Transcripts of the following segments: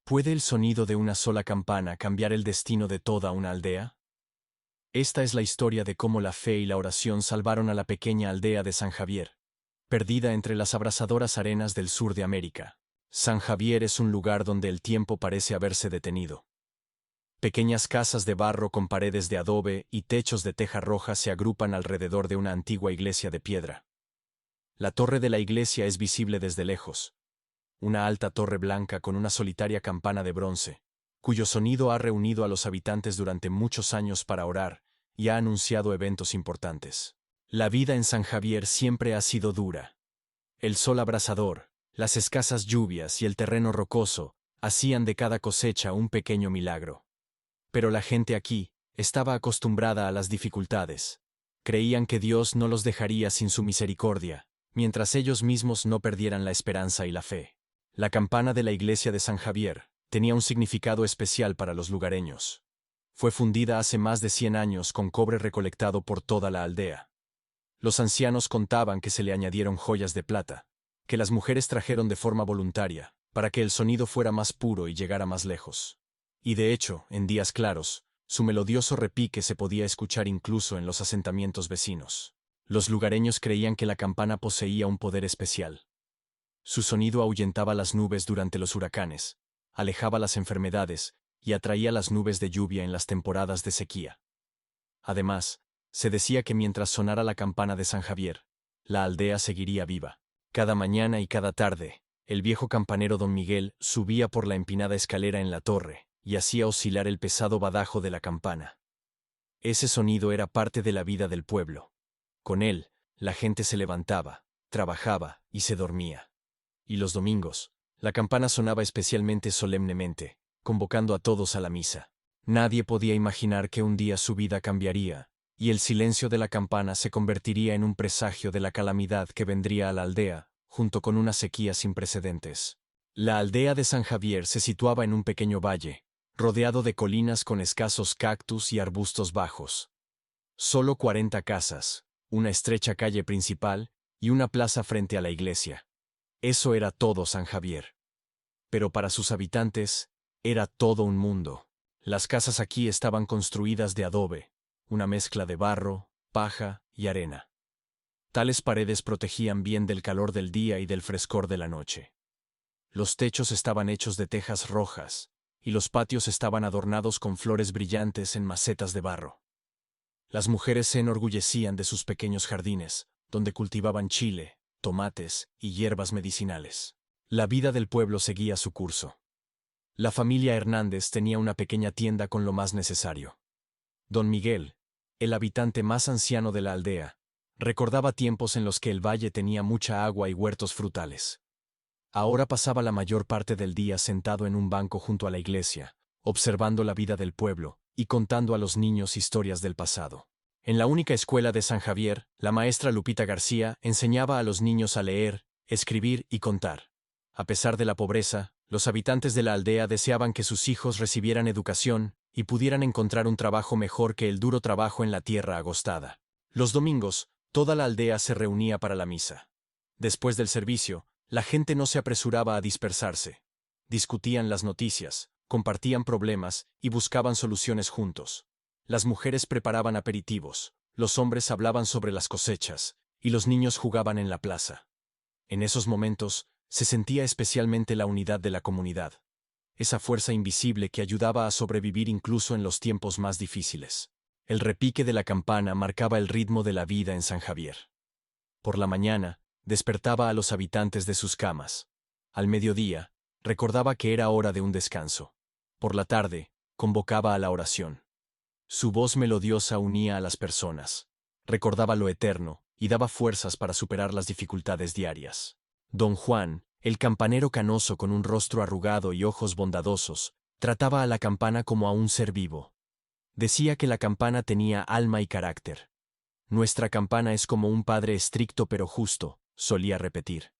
¿Puede el sonido de una sola campana cambiar el destino de toda una aldea? Esta es la historia de cómo la fe y la oración salvaron a la pequeña aldea de San Javier, perdida entre las abrasadoras arenas del sur de América. San Javier es un lugar donde el tiempo parece haberse detenido. Pequeñas casas de barro con paredes de adobe y techos de teja roja se agrupan alrededor de una antigua iglesia de piedra. La torre de la iglesia es visible desde lejos, una alta torre blanca con una solitaria campana de bronce, cuyo sonido ha reunido a los habitantes durante muchos años para orar y ha anunciado eventos importantes. La vida en San Javier siempre ha sido dura. El sol abrasador, las escasas lluvias y el terreno rocoso hacían de cada cosecha un pequeño milagro. Pero la gente aquí estaba acostumbrada a las dificultades. Creían que Dios no los dejaría sin su misericordia, mientras ellos mismos no perdieran la esperanza y la fe. La campana de la iglesia de San Javier tenía un significado especial para los lugareños. Fue fundida hace más de 100 años con cobre recolectado por toda la aldea. Los ancianos contaban que se le añadieron joyas de plata, que las mujeres trajeron de forma voluntaria, para que el sonido fuera más puro y llegara más lejos. Y de hecho, en días claros, su melodioso repique se podía escuchar incluso en los asentamientos vecinos. Los lugareños creían que la campana poseía un poder especial. Su sonido ahuyentaba las nubes durante los huracanes, alejaba las enfermedades y atraía las nubes de lluvia en las temporadas de sequía. Además, se decía que mientras sonara la campana de San Javier, la aldea seguiría viva. Cada mañana y cada tarde, el viejo campanero don Miguel subía por la empinada escalera en la torre y hacía oscilar el pesado badajo de la campana. Ese sonido era parte de la vida del pueblo. Con él, la gente se levantaba, trabajaba y se dormía. Y los domingos, la campana sonaba especialmente solemnemente, convocando a todos a la misa. Nadie podía imaginar que un día su vida cambiaría, y el silencio de la campana se convertiría en un presagio de la calamidad que vendría a la aldea, junto con una sequía sin precedentes. La aldea de San Javier se situaba en un pequeño valle, rodeado de colinas con escasos cactus y arbustos bajos. Solo 40 casas, una estrecha calle principal y una plaza frente a la iglesia. Eso era todo San Javier. Pero para sus habitantes, era todo un mundo. Las casas aquí estaban construidas de adobe, una mezcla de barro, paja y arena. Tales paredes protegían bien del calor del día y del frescor de la noche. Los techos estaban hechos de tejas rojas, y los patios estaban adornados con flores brillantes en macetas de barro. Las mujeres se enorgullecían de sus pequeños jardines, donde cultivaban chile, tomates y hierbas medicinales. La vida del pueblo seguía su curso. La familia Hernández tenía una pequeña tienda con lo más necesario. Don Miguel, el habitante más anciano de la aldea, recordaba tiempos en los que el valle tenía mucha agua y huertos frutales. Ahora pasaba la mayor parte del día sentado en un banco junto a la iglesia, observando la vida del pueblo y contando a los niños historias del pasado. En la única escuela de San Javier, la maestra Lupita García enseñaba a los niños a leer, escribir y contar. A pesar de la pobreza, los habitantes de la aldea deseaban que sus hijos recibieran educación y pudieran encontrar un trabajo mejor que el duro trabajo en la tierra agostada. Los domingos, toda la aldea se reunía para la misa. Después del servicio, la gente no se apresuraba a dispersarse. Discutían las noticias, compartían problemas y buscaban soluciones juntos. Las mujeres preparaban aperitivos, los hombres hablaban sobre las cosechas, y los niños jugaban en la plaza. En esos momentos, se sentía especialmente la unidad de la comunidad, esa fuerza invisible que ayudaba a sobrevivir incluso en los tiempos más difíciles. El repique de la campana marcaba el ritmo de la vida en San Javier. Por la mañana, despertaba a los habitantes de sus camas. Al mediodía, recordaba que era hora de un descanso. Por la tarde, convocaba a la oración. Su voz melodiosa unía a las personas, recordaba lo eterno y daba fuerzas para superar las dificultades diarias. Don Juan, el campanero canoso con un rostro arrugado y ojos bondadosos, trataba a la campana como a un ser vivo. Decía que la campana tenía alma y carácter. Nuestra campana es como un padre estricto pero justo, solía repetir.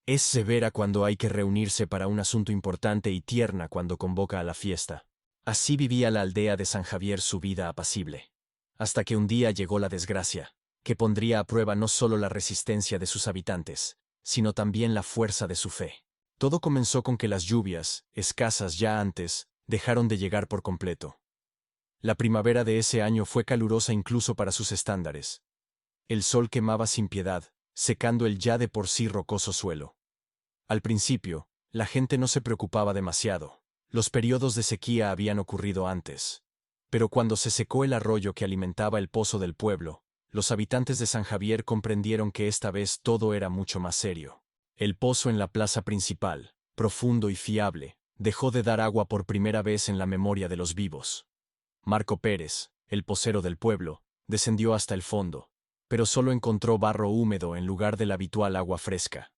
Es severa cuando hay que reunirse para un asunto importante y tierna cuando convoca a la fiesta. Así vivía la aldea de San Javier su vida apacible. Hasta que un día llegó la desgracia, que pondría a prueba no solo la resistencia de sus habitantes, sino también la fuerza de su fe. Todo comenzó con que las lluvias, escasas ya antes, dejaron de llegar por completo. La primavera de ese año fue calurosa incluso para sus estándares. El sol quemaba sin piedad, secando el ya de por sí rocoso suelo. Al principio, la gente no se preocupaba demasiado. Los periodos de sequía habían ocurrido antes. Pero cuando se secó el arroyo que alimentaba el pozo del pueblo, los habitantes de San Javier comprendieron que esta vez todo era mucho más serio. El pozo en la plaza principal, profundo y fiable, dejó de dar agua por primera vez en la memoria de los vivos. Marco Pérez, el pocero del pueblo, descendió hasta el fondo, pero solo encontró barro húmedo en lugar de la habitual agua fresca.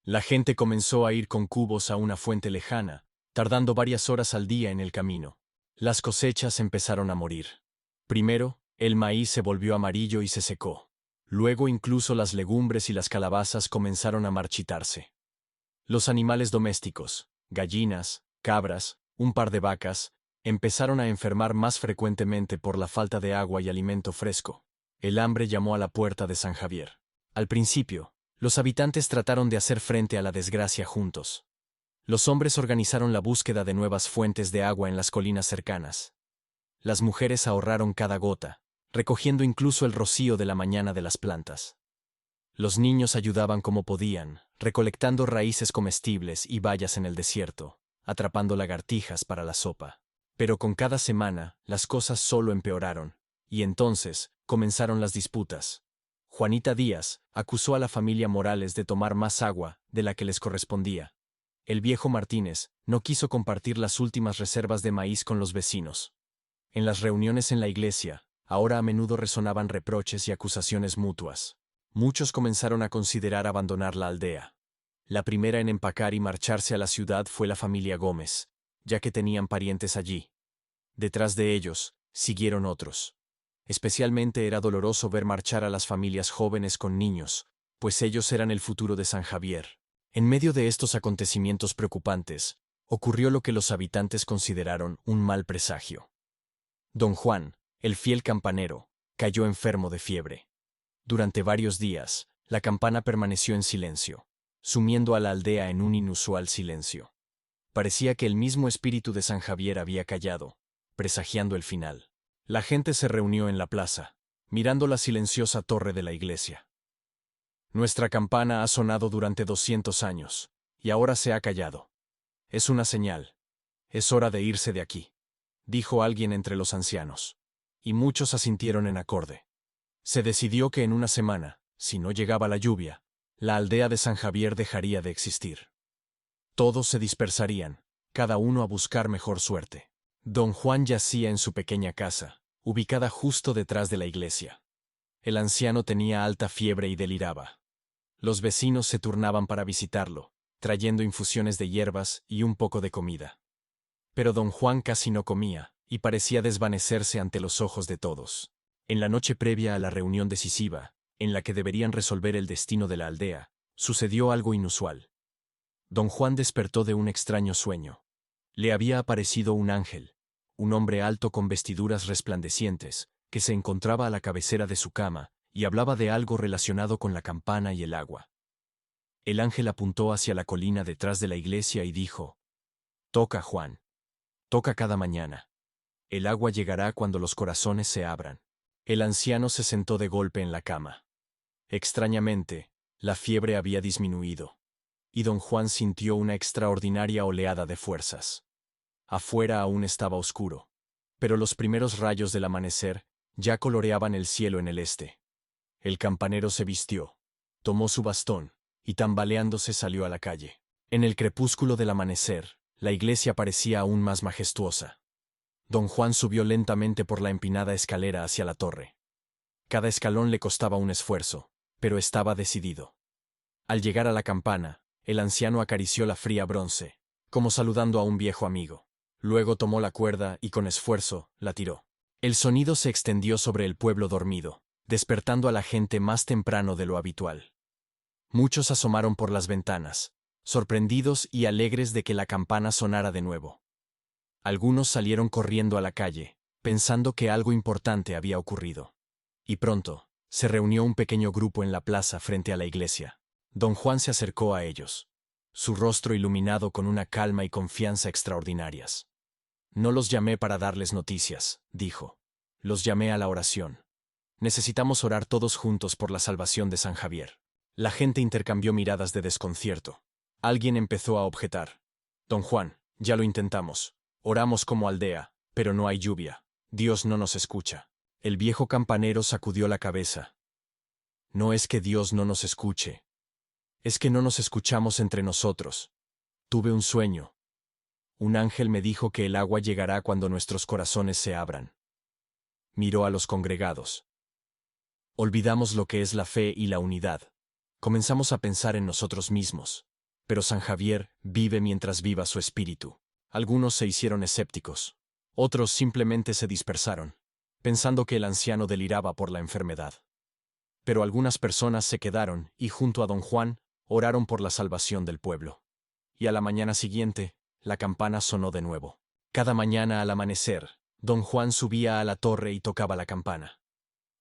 La gente comenzó a ir con cubos a una fuente lejana, tardando varias horas al día en el camino. Las cosechas empezaron a morir. Primero, el maíz se volvió amarillo y se secó. Luego incluso las legumbres y las calabazas comenzaron a marchitarse. Los animales domésticos, gallinas, cabras, un par de vacas, empezaron a enfermar más frecuentemente por la falta de agua y alimento fresco. El hambre llamó a la puerta de San Javier. Al principio, los habitantes trataron de hacer frente a la desgracia juntos. Los hombres organizaron la búsqueda de nuevas fuentes de agua en las colinas cercanas. Las mujeres ahorraron cada gota, recogiendo incluso el rocío de la mañana de las plantas. Los niños ayudaban como podían, recolectando raíces comestibles y bayas en el desierto, atrapando lagartijas para la sopa. Pero con cada semana, las cosas solo empeoraron, y entonces comenzaron las disputas. Juanita Díaz acusó a la familia Morales de tomar más agua de la que les correspondía. El viejo Martínez no quiso compartir las últimas reservas de maíz con los vecinos. En las reuniones en la iglesia, ahora a menudo resonaban reproches y acusaciones mutuas. Muchos comenzaron a considerar abandonar la aldea. La primera en empacar y marcharse a la ciudad fue la familia Gómez, ya que tenían parientes allí. Detrás de ellos, siguieron otros. Especialmente era doloroso ver marchar a las familias jóvenes con niños, pues ellos eran el futuro de San Javier. En medio de estos acontecimientos preocupantes, ocurrió lo que los habitantes consideraron un mal presagio. Don Juan, el fiel campanero, cayó enfermo de fiebre. Durante varios días, la campana permaneció en silencio, sumiendo a la aldea en un inusual silencio. Parecía que el mismo espíritu de San Javier había callado, presagiando el final. La gente se reunió en la plaza, mirando la silenciosa torre de la iglesia. Nuestra campana ha sonado durante 200 años, y ahora se ha callado. Es una señal. Es hora de irse de aquí, dijo alguien entre los ancianos. Y muchos asintieron en acorde. Se decidió que en una semana, si no llegaba la lluvia, la aldea de San Javier dejaría de existir. Todos se dispersarían, cada uno a buscar mejor suerte. Don Juan yacía en su pequeña casa, ubicada justo detrás de la iglesia. El anciano tenía alta fiebre y deliraba. Los vecinos se turnaban para visitarlo, trayendo infusiones de hierbas y un poco de comida. Pero don Juan casi no comía, y parecía desvanecerse ante los ojos de todos. En la noche previa a la reunión decisiva, en la que deberían resolver el destino de la aldea, sucedió algo inusual. Don Juan despertó de un extraño sueño. Le había aparecido un ángel, un hombre alto con vestiduras resplandecientes, que se encontraba a la cabecera de su cama, y hablaba de algo relacionado con la campana y el agua. El ángel apuntó hacia la colina detrás de la iglesia y dijo: «Toca, Juan. Toca cada mañana. El agua llegará cuando los corazones se abran». El anciano se sentó de golpe en la cama. Extrañamente, la fiebre había disminuido, y don Juan sintió una extraordinaria oleada de fuerzas. Afuera aún estaba oscuro, pero los primeros rayos del amanecer ya coloreaban el cielo en el este. El campanero se vistió, tomó su bastón, y tambaleándose salió a la calle. En el crepúsculo del amanecer, la iglesia parecía aún más majestuosa. Don Juan subió lentamente por la empinada escalera hacia la torre. Cada escalón le costaba un esfuerzo, pero estaba decidido. Al llegar a la campana, el anciano acarició la fría bronce, como saludando a un viejo amigo. Luego tomó la cuerda y con esfuerzo la tiró. El sonido se extendió sobre el pueblo dormido, despertando a la gente más temprano de lo habitual. Muchos asomaron por las ventanas, sorprendidos y alegres de que la campana sonara de nuevo. Algunos salieron corriendo a la calle, pensando que algo importante había ocurrido. Y pronto, se reunió un pequeño grupo en la plaza frente a la iglesia. Don Juan se acercó a ellos. su rostro iluminado con una calma y confianza extraordinarias. No los llamé para darles noticias, dijo. Los llamé a la oración. Necesitamos orar todos juntos por la salvación de San Javier. La gente intercambió miradas de desconcierto. Alguien empezó a objetar. Don Juan, ya lo intentamos. Oramos como aldea, pero no hay lluvia. Dios no nos escucha. El viejo campanero sacudió la cabeza. No es que Dios no nos escuche. Es que no nos escuchamos entre nosotros. Tuve un sueño. Un ángel me dijo que el agua llegará cuando nuestros corazones se abran. Miró a los congregados. Olvidamos lo que es la fe y la unidad. Comenzamos a pensar en nosotros mismos. Pero San Javier vive mientras viva su espíritu. Algunos se hicieron escépticos. Otros simplemente se dispersaron, pensando que el anciano deliraba por la enfermedad. Pero algunas personas se quedaron y junto a don Juan oraron por la salvación del pueblo. Y a la mañana siguiente, la campana sonó de nuevo. Cada mañana al amanecer, don Juan subía a la torre y tocaba la campana.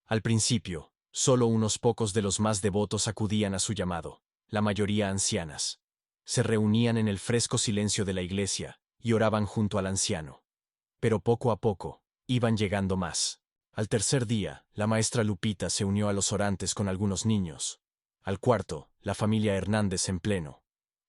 Al principio, solo unos pocos de los más devotos acudían a su llamado, la mayoría ancianas. Se reunían en el fresco silencio de la iglesia y oraban junto al anciano. Pero poco a poco, iban llegando más. Al tercer día, la maestra Lupita se unió a los orantes con algunos niños. Al cuarto, la familia Hernández en pleno.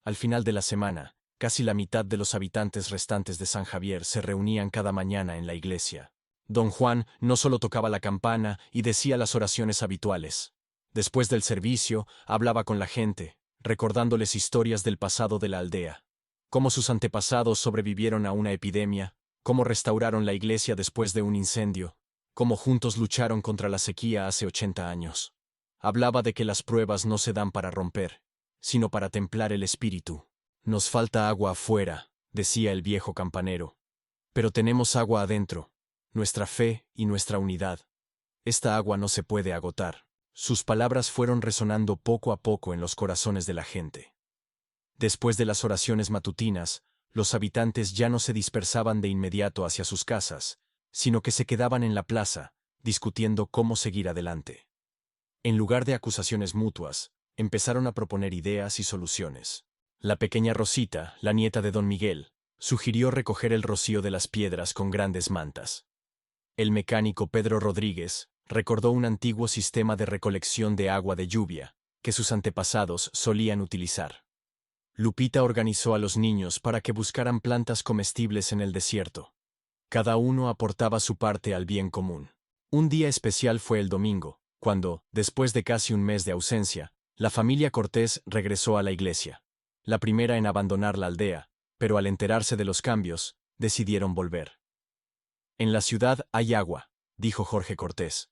Al final de la semana, casi la mitad de los habitantes restantes de San Javier se reunían cada mañana en la iglesia. Don Juan no solo tocaba la campana y decía las oraciones habituales. Después del servicio, hablaba con la gente, recordándoles historias del pasado de la aldea. Cómo sus antepasados sobrevivieron a una epidemia, cómo restauraron la iglesia después de un incendio, cómo juntos lucharon contra la sequía hace 80 años. Hablaba de que las pruebas no se dan para romper, sino para templar el espíritu. Nos falta agua afuera, decía el viejo campanero. Pero tenemos agua adentro, nuestra fe y nuestra unidad. Esta agua no se puede agotar. Sus palabras fueron resonando poco a poco en los corazones de la gente. Después de las oraciones matutinas, los habitantes ya no se dispersaban de inmediato hacia sus casas, sino que se quedaban en la plaza, discutiendo cómo seguir adelante. En lugar de acusaciones mutuas, empezaron a proponer ideas y soluciones. La pequeña Rosita, la nieta de don Miguel, sugirió recoger el rocío de las piedras con grandes mantas. El mecánico Pedro Rodríguez recordó un antiguo sistema de recolección de agua de lluvia que sus antepasados solían utilizar. Lupita organizó a los niños para que buscaran plantas comestibles en el desierto. Cada uno aportaba su parte al bien común. Un día especial fue el domingo, cuando, después de casi un mes de ausencia, la familia Cortés regresó a la iglesia. La primera en abandonar la aldea, pero al enterarse de los cambios, decidieron volver. En la ciudad hay agua, dijo Jorge Cortés.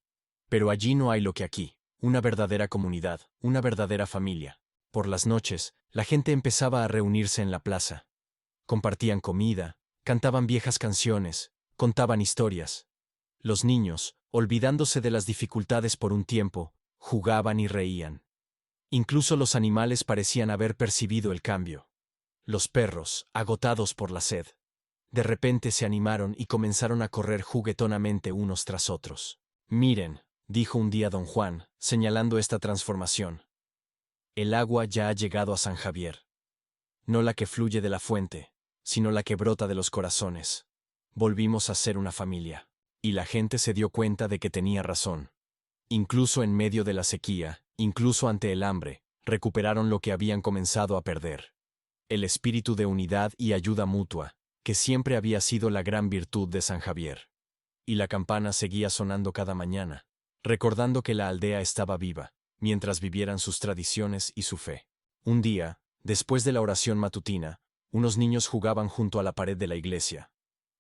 Pero allí no hay lo que aquí, una verdadera comunidad, una verdadera familia. Por las noches, la gente empezaba a reunirse en la plaza. Compartían comida, cantaban viejas canciones, contaban historias. Los niños, olvidándose de las dificultades por un tiempo, jugaban y reían. Incluso los animales parecían haber percibido el cambio. Los perros, agotados por la sed, de repente se animaron y comenzaron a correr juguetonamente unos tras otros. Miren, dijo un día don Juan, señalando esta transformación. El agua ya ha llegado a San Javier. No la que fluye de la fuente, sino la que brota de los corazones. Volvimos a ser una familia. Y la gente se dio cuenta de que tenía razón. Incluso en medio de la sequía, incluso ante el hambre, recuperaron lo que habían comenzado a perder. El espíritu de unidad y ayuda mutua, que siempre había sido la gran virtud de San Javier. Y la campana seguía sonando cada mañana, recordando que la aldea estaba viva, mientras vivieran sus tradiciones y su fe. Un día, después de la oración matutina, unos niños jugaban junto a la pared de la iglesia.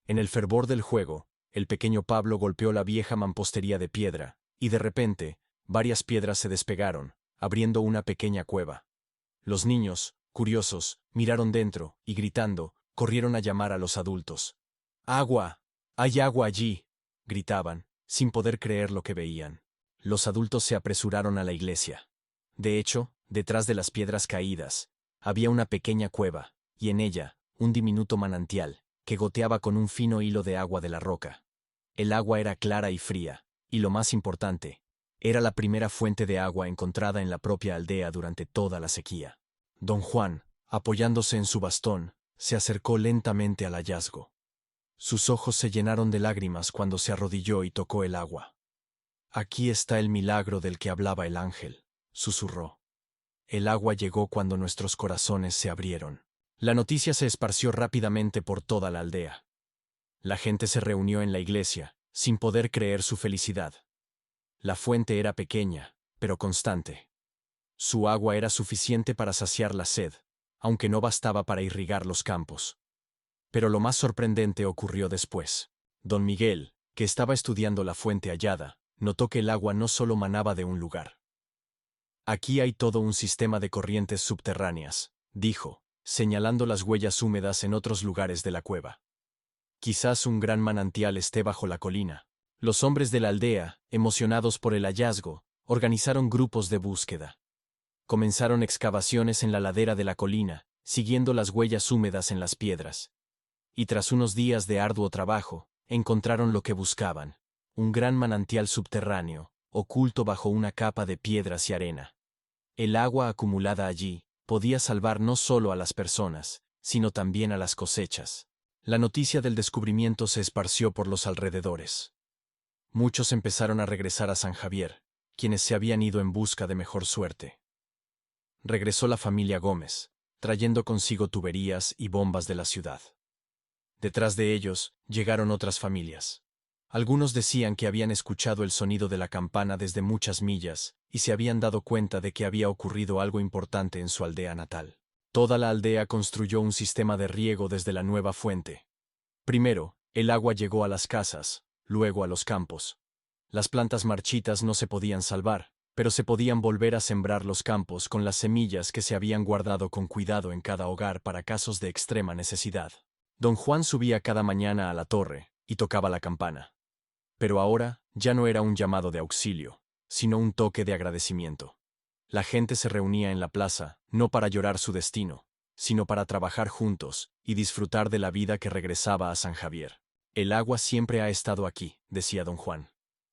En el fervor del juego, el pequeño Pablo golpeó la vieja mampostería de piedra, y de repente, varias piedras se despegaron, abriendo una pequeña cueva. Los niños, curiosos, miraron dentro, y gritando, corrieron a llamar a los adultos. ¡Agua! ¡Hay agua allí!, gritaban, sin poder creer lo que veían. Los adultos se apresuraron a la iglesia. De hecho, detrás de las piedras caídas, había una pequeña cueva, y en ella, un diminuto manantial, que goteaba con un fino hilo de agua de la roca. El agua era clara y fría, y lo más importante, era la primera fuente de agua encontrada en la propia aldea durante toda la sequía. Don Juan, Apoyándose en su bastón, se acercó lentamente al hallazgo. Sus ojos se llenaron de lágrimas cuando se arrodilló y tocó el agua. «Aquí está el milagro del que hablaba el ángel», susurró. El agua llegó cuando nuestros corazones se abrieron. La noticia se esparció rápidamente por toda la aldea. La gente se reunió en la iglesia, sin poder creer su felicidad. La fuente era pequeña, pero constante. Su agua era suficiente para saciar la sed, aunque no bastaba para irrigar los campos. Pero lo más sorprendente ocurrió después. Don Miguel, que estaba estudiando la fuente hallada, notó que el agua no solo manaba de un lugar. «Aquí hay todo un sistema de corrientes subterráneas», dijo, señalando las huellas húmedas en otros lugares de la cueva. «Quizás un gran manantial esté bajo la colina». Los hombres de la aldea, emocionados por el hallazgo, organizaron grupos de búsqueda. Comenzaron excavaciones en la ladera de la colina, siguiendo las huellas húmedas en las piedras. Y tras unos días de arduo trabajo, encontraron lo que buscaban: un gran manantial subterráneo, oculto bajo una capa de piedras y arena. El agua acumulada allí podía salvar no solo a las personas, sino también a las cosechas. La noticia del descubrimiento se esparció por los alrededores. Muchos empezaron a regresar a San Javier, quienes se habían ido en busca de mejor suerte. Regresó la familia Gómez, trayendo consigo tuberías y bombas de la ciudad. Detrás de ellos llegaron otras familias. Algunos decían que habían escuchado el sonido de la campana desde muchas millas y se habían dado cuenta de que había ocurrido algo importante en su aldea natal. Toda la aldea construyó un sistema de riego desde la nueva fuente. Primero, el agua llegó a las casas, luego a los campos. Las plantas marchitas no se podían salvar, pero se podían volver a sembrar los campos con las semillas que se habían guardado con cuidado en cada hogar para casos de extrema necesidad. Don Juan subía cada mañana a la torre y tocaba la campana. Pero ahora ya no era un llamado de auxilio, sino un toque de agradecimiento. La gente se reunía en la plaza, no para llorar su destino, sino para trabajar juntos y disfrutar de la vida que regresaba a San Javier. «El agua siempre ha estado aquí», decía don Juan.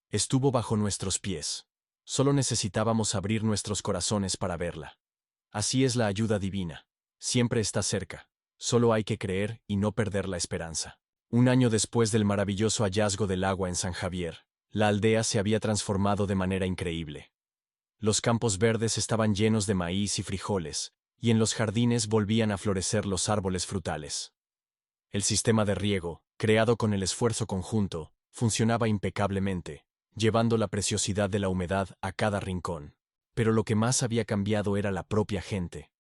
«Estuvo bajo nuestros pies. Solo necesitábamos abrir nuestros corazones para verla. Así es la ayuda divina. Siempre está cerca. Solo hay que creer y no perder la esperanza». Un año después del maravilloso hallazgo del agua en San Javier, la aldea se había transformado de manera increíble. Los campos verdes estaban llenos de maíz y frijoles, y en los jardines volvían a florecer los árboles frutales. El sistema de riego, creado con el esfuerzo conjunto, funcionaba impecablemente, llevando la preciosidad de la humedad a cada rincón. Pero lo que más había cambiado era la propia gente.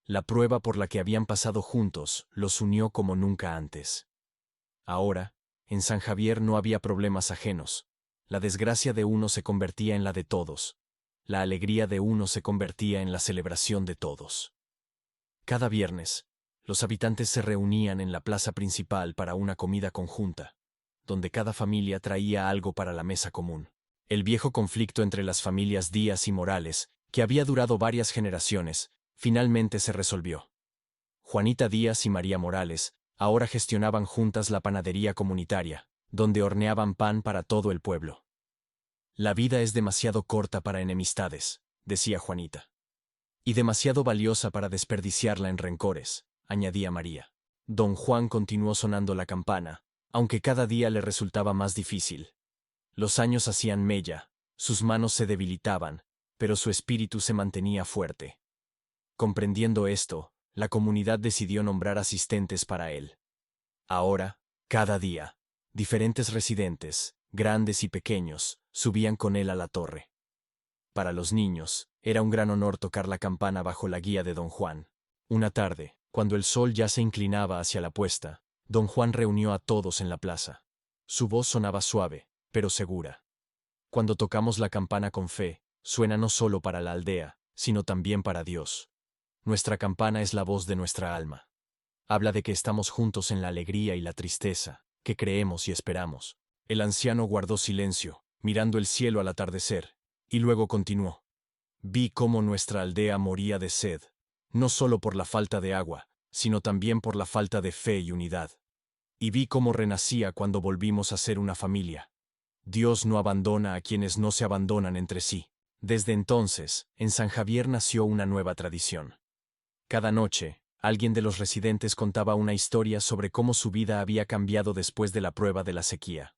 La prueba por la que habían pasado juntos los unió como nunca antes. Ahora, en San Javier no había problemas ajenos. La desgracia de uno se convertía en la de todos. La alegría de uno se convertía en la celebración de todos. Cada viernes, los habitantes se reunían en la plaza principal para una comida conjunta, donde cada familia traía algo para la mesa común. El viejo conflicto entre las familias Díaz y Morales, que había durado varias generaciones, finalmente se resolvió. Juanita Díaz y María Morales ahora gestionaban juntas la panadería comunitaria, donde horneaban pan para todo el pueblo. «La vida es demasiado corta para enemistades», decía Juanita. «Y demasiado valiosa para desperdiciarla en rencores», añadía María. Don Juan continuó sonando la campana, aunque cada día le resultaba más difícil. Los años hacían mella, sus manos se debilitaban, pero su espíritu se mantenía fuerte. Comprendiendo esto, la comunidad decidió nombrar asistentes para él. Ahora, cada día, diferentes residentes, grandes y pequeños, subían con él a la torre. Para los niños, era un gran honor tocar la campana bajo la guía de don Juan. Una tarde, cuando el sol ya se inclinaba hacia la puesta, don Juan reunió a todos en la plaza. Su voz sonaba suave, pero segura. «Cuando tocamos la campana con fe, suena no solo para la aldea, sino también para Dios. Nuestra campana es la voz de nuestra alma. Habla de que estamos juntos en la alegría y la tristeza, que creemos y esperamos». El anciano guardó silencio, mirando el cielo al atardecer, y luego continuó. «Vi cómo nuestra aldea moría de sed, no solo por la falta de agua, sino también por la falta de fe y unidad. Y vi cómo renacía cuando volvimos a ser una familia. Dios no abandona a quienes no se abandonan entre sí». Desde entonces, en San Javier nació una nueva tradición. Cada noche, alguien de los residentes contaba una historia sobre cómo su vida había cambiado después de la prueba de la sequía.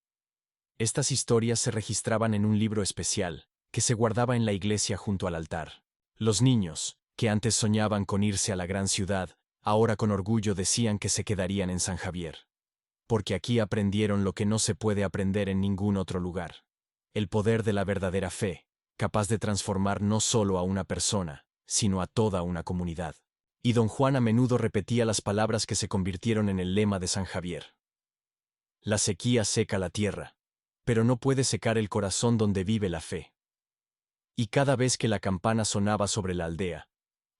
Estas historias se registraban en un libro especial, que se guardaba en la iglesia junto al altar. Los niños, que antes soñaban con irse a la gran ciudad, ahora con orgullo decían que se quedarían en San Javier. Porque aquí aprendieron lo que no se puede aprender en ningún otro lugar. El poder de la verdadera fe, capaz de transformar no solo a una persona, sino a toda una comunidad. Y don Juan a menudo repetía las palabras que se convirtieron en el lema de San Javier. La sequía seca la tierra, pero no puede secar el corazón donde vive la fe. Y cada vez que la campana sonaba sobre la aldea,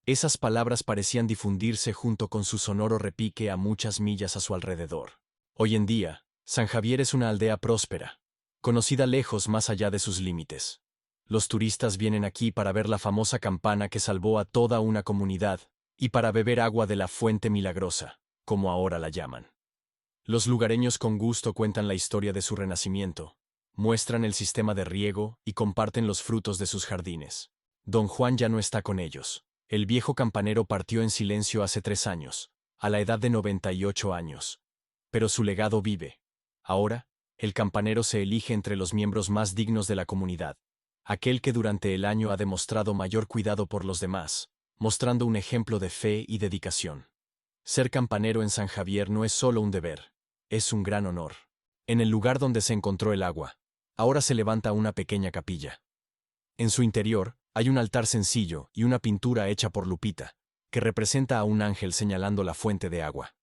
esas palabras parecían difundirse junto con su sonoro repique a muchas millas a su alrededor. Hoy en día, San Javier es una aldea próspera, conocida lejos más allá de sus límites. Los turistas vienen aquí para ver la famosa campana que salvó a toda una comunidad, y para beber agua de la fuente milagrosa, como ahora la llaman. Los lugareños con gusto cuentan la historia de su renacimiento, muestran el sistema de riego y comparten los frutos de sus jardines. Don Juan ya no está con ellos. El viejo campanero partió en silencio hace 3 años, a la edad de 98 años. Pero su legado vive. Ahora, el campanero se elige entre los miembros más dignos de la comunidad, aquel que durante el año ha demostrado mayor cuidado por los demás, mostrando un ejemplo de fe y dedicación. Ser campanero en San Javier no es solo un deber, es un gran honor. En el lugar donde se encontró el agua, ahora se levanta una pequeña capilla. En su interior, hay un altar sencillo y una pintura hecha por Lupita, que representa a un ángel señalando la fuente de agua.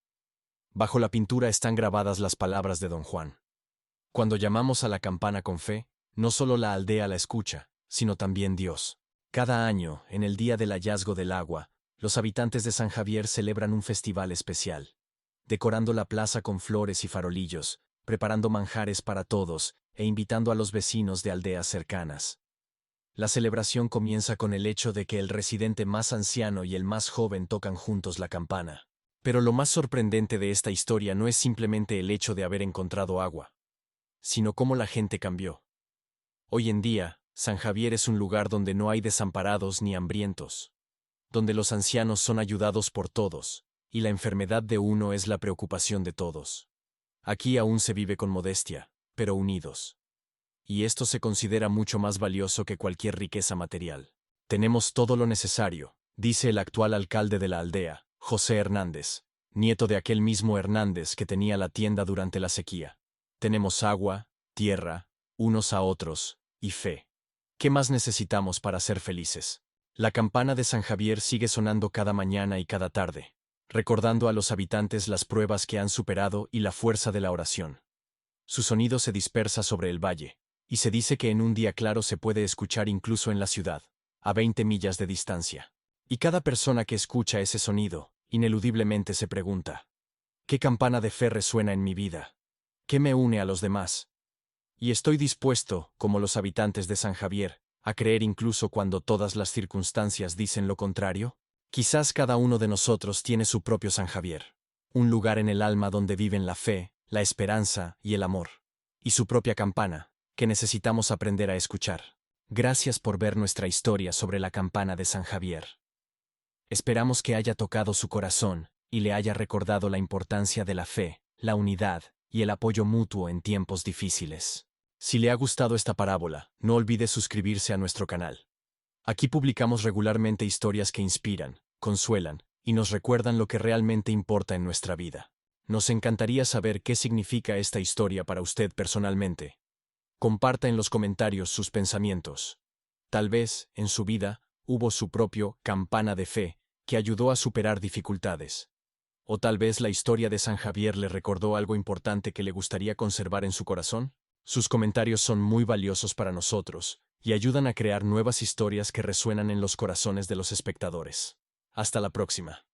Bajo la pintura están grabadas las palabras de don Juan. Cuando llamamos a la campana con fe, no solo la aldea la escucha, sino también Dios. Cada año, en el día del hallazgo del agua, los habitantes de San Javier celebran un festival especial, decorando la plaza con flores y farolillos, preparando manjares para todos e invitando a los vecinos de aldeas cercanas. La celebración comienza con el hecho de que el residente más anciano y el más joven tocan juntos la campana. Pero lo más sorprendente de esta historia no es simplemente el hecho de haber encontrado agua, sino cómo la gente cambió. Hoy en día, San Javier es un lugar donde no hay desamparados ni hambrientos, donde los ancianos son ayudados por todos, y la enfermedad de uno es la preocupación de todos. Aquí aún se vive con modestia, pero unidos. Y esto se considera mucho más valioso que cualquier riqueza material. Tenemos todo lo necesario, dice el actual alcalde de la aldea, José Hernández, nieto de aquel mismo Hernández que tenía la tienda durante la sequía. Tenemos agua, tierra, unos a otros, y fe. ¿Qué más necesitamos para ser felices? La campana de San Javier sigue sonando cada mañana y cada tarde, recordando a los habitantes las pruebas que han superado y la fuerza de la oración. Su sonido se dispersa sobre el valle, y se dice que en un día claro se puede escuchar incluso en la ciudad, a 20 millas de distancia. Y cada persona que escucha ese sonido, ineludiblemente se pregunta: ¿qué campana de fe resuena en mi vida? ¿Qué me une a los demás? Y estoy dispuesto, como los habitantes de San Javier, a creer incluso cuando todas las circunstancias dicen lo contrario. Quizás cada uno de nosotros tiene su propio San Javier, un lugar en el alma donde viven la fe, la esperanza y el amor, y su propia campana, que necesitamos aprender a escuchar. Gracias por ver nuestra historia sobre la campana de San Javier. Esperamos que haya tocado su corazón y le haya recordado la importancia de la fe, la unidad y el apoyo mutuo en tiempos difíciles. Si le ha gustado esta parábola, no olvide suscribirse a nuestro canal. Aquí publicamos regularmente historias que inspiran, consuelan y nos recuerdan lo que realmente importa en nuestra vida. Nos encantaría saber qué significa esta historia para usted personalmente. Comparta en los comentarios sus pensamientos. Tal vez, en su vida, hubo su propio campana de fe que ayudó a superar dificultades. O tal vez la historia de San Javier le recordó algo importante que le gustaría conservar en su corazón. Sus comentarios son muy valiosos para nosotros y ayudan a crear nuevas historias que resuenan en los corazones de los espectadores. Hasta la próxima.